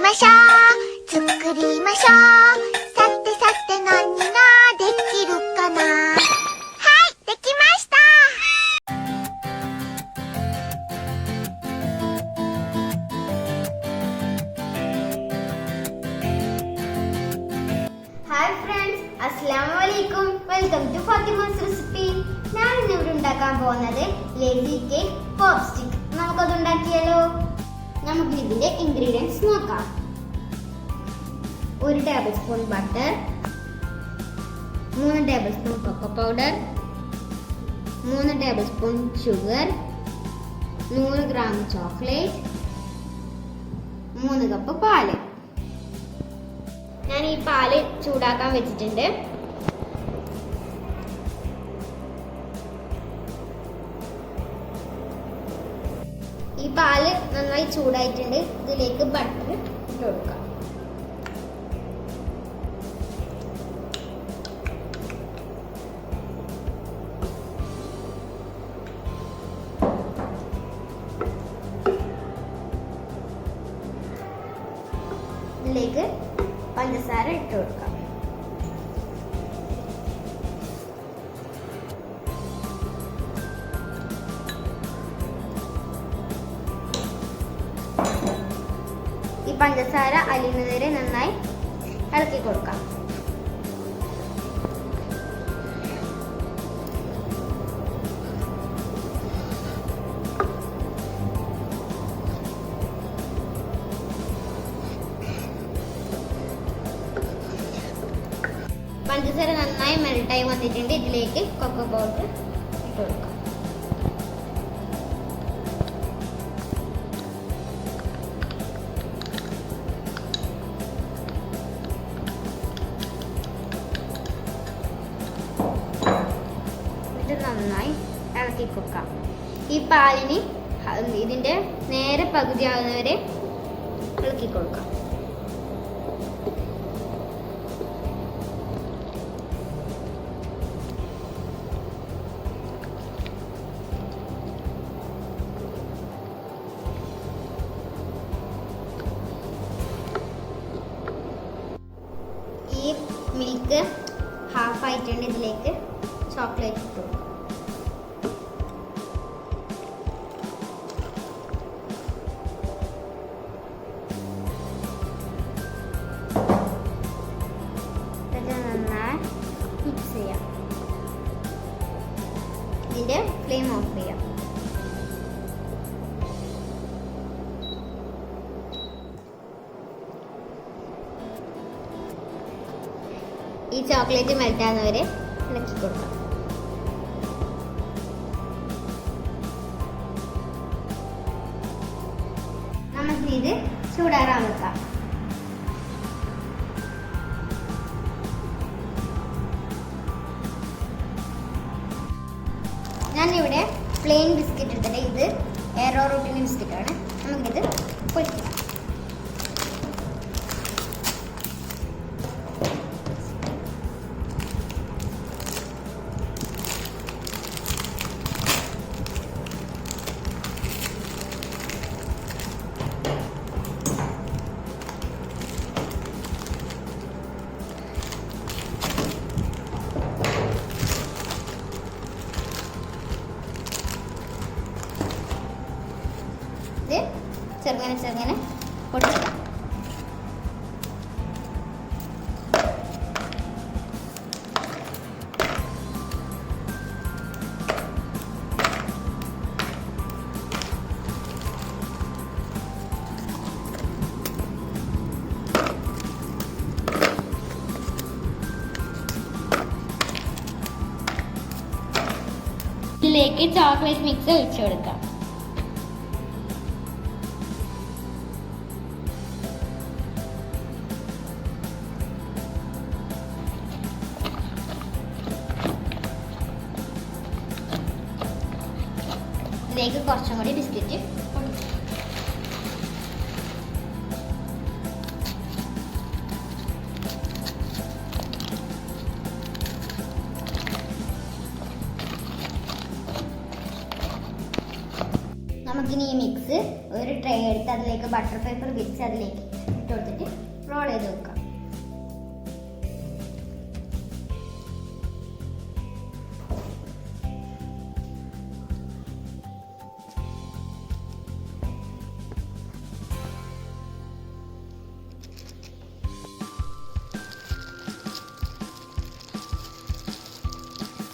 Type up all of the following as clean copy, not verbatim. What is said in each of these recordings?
ましょう作りましょうさてさて何ができるかなはいできました hi friends, അസ്സലാമു അലൈക്കും. Welcome to Fatima's recipe. ഞാൻ ഇന്നിവിടെ ഉണ്ടാക്കാൻ പോകുന്നത് ലേസി കേക്ക് പോപ്പ് സ്റ്റിക്ക്. നമുക്കത് ഉണ്ടാക്കിയാലോ? നമുക്ക് ഇതിന്റെ ഇൻഗ്രീഡിയൻസ് നോക്കാം. 1 tablespoon butter, 3 tablespoon cocoa powder, 3 tablespoon sugar, 100 gram chocolate, 3 cup പാല്. ഞാൻ ഈ പാല് ചൂടാക്കാൻ വെച്ചിട്ടുണ്ട്. ഈ പാല് നന്നായി ചൂടായിട്ടുണ്ട്. ഇതിലേക്ക് ബട്ടർ ഇട്ട് കൊടുക്കാം. ഇതിലേക്ക് പഞ്ചസാര ഇട്ട് കൊടുക്കാം. ഈ പഞ്ചസാര അലിയുന്നതുവരെ നന്നായി ഇളക്കി കൊടുക്കാം. പഞ്ചസാര നന്നായി മെൽട്ടായി വന്നിട്ടുണ്ട്. ഇതിലേക്ക് കൊക്കോ പൗഡർ ഇട്ട് കൊടുക്കാം. ഇത് നന്നായി ഇളക്കി കൊടുക്കാം. ഈ പാലിന് ഇതിന്റെ നേരെ പകുതിയാകുന്നവരെ ഇളക്കി കൊടുക്കാം. ഈ മിൽക്ക് ഹാഫ് ആയിട്ടുണ്ട്. ഇതിലേക്ക് ചോക്ലേറ്റ് ഇട്ടു. ഇത് നന്നായി മിക്സ് ചെയ്യാം. ഇതിന്റെ ഫ്ലെയിം ഓഫ് ചെയ്യാം. ഈ ചോക്ലേറ്റ് മെൽറ്റാകുന്നവരെ ഇളക്കി കൊടുക്കാം. നമുക്കിത് ചൂടാറാൻ വെക്കാം. ഞാനിവിടെ പ്ലെയിൻ ബിസ്ക്കറ്റ് എടുത്തിട്ട് ഇത് എയറോ റൂട്ടിൻ്റെ ബിസ്ക്കറ്റാണ്. നമുക്കിത് പൊരിക്കാം. ചെറുങ്ങനെ പൊട്ടിക്കാം. ഇതിലേക്ക് ചോക്ലേറ്റ് മിക്സ് ഒഴിച്ചു കൊടുക്കാം. ഇതിലേക്ക് കുറച്ചും കൂടി ബിസ്ക്കറ്റ് നമുക്കിനി ഈ മിക്സ് നമുക്കിത് ഒരു ട്രേ എടുത്ത് അതിലേക്ക് ബട്ടർ പേപ്പർ വിരിച്ച് അതിലേക്ക് ഇട്ട് കൊടുത്തിട്ട് റോൾ ചെയ്ത് വെക്കാം.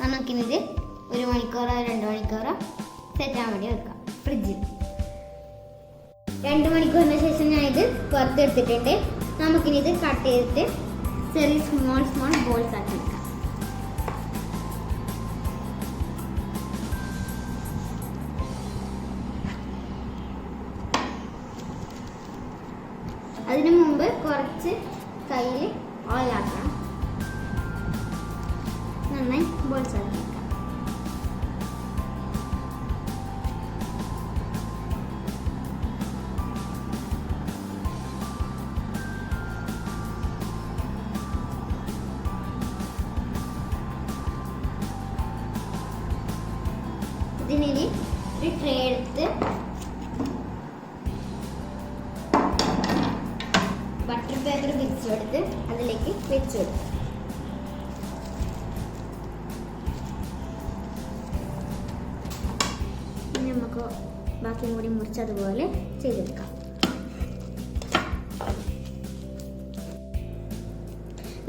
നമുക്കിനിത് 1 മണിക്കൂറോ 2 മണിക്കൂറോ സെറ്റാൻ വേണ്ടി വെക്കാം ഫ്രിഡ്ജിൽ. 2 മണിക്കൂറിന് ശേഷം ഞാൻ ഇത് പുറത്തെടുത്തിട്ടുണ്ട്. നമുക്കിനി ഇത് കട്ട് ചെയ്തിട്ട് ചെറിയ സ്മോൾ ബോൾസ് ആക്കി വെക്കാം. അതിനു മുമ്പ് കുറച്ച് കയ്യിൽ ഓയിലാക്കണം. നന്നായി ബോൾസ് ആക്കി വെക്കാം. ഇതിനി ഒരു ട്രേ എടുത്ത് ബട്ടർ പേപ്പർ വിരിച്ചെടുത്ത് അതിലേക്ക് വെച്ചെടുക്കും. നമുക്ക് ബാക്കിയും കൂടി മുറിച്ചതുപോലെ ചെയ്തെടുക്കാം.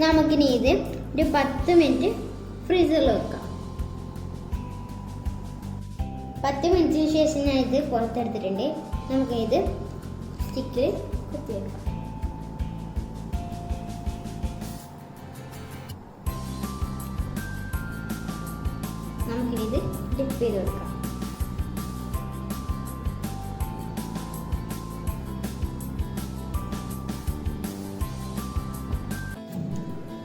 നമുക്കിനി ഇത് ഒരു 10 മിനിറ്റ് ഫ്രീസറിൽ വെക്കാം. 10 മിനിറ്റിന് ശേഷം ഞാൻ ഇത് പുറത്തെടുത്തിട്ടുണ്ട്. നമുക്ക് ഇത് സ്റ്റിക്കിൽ കുത്തിവെക്കാം. നമുക്കിനി ഇത് ഡിപ്പ് ചെയ്ത് കൊടുക്കാം.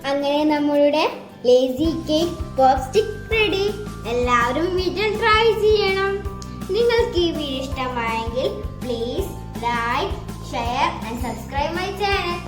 അങ്ങനെ നമ്മളുടെ lazy cake pop stick ready. എല്ലാവരും വീട്ടിൽ ട്രൈ ചെയ്യണം. നിങ്ങൾക്ക് ഈ വീഡിയോ ഇഷ്ടമായെങ്കിൽ please like, share and subscribe my channel.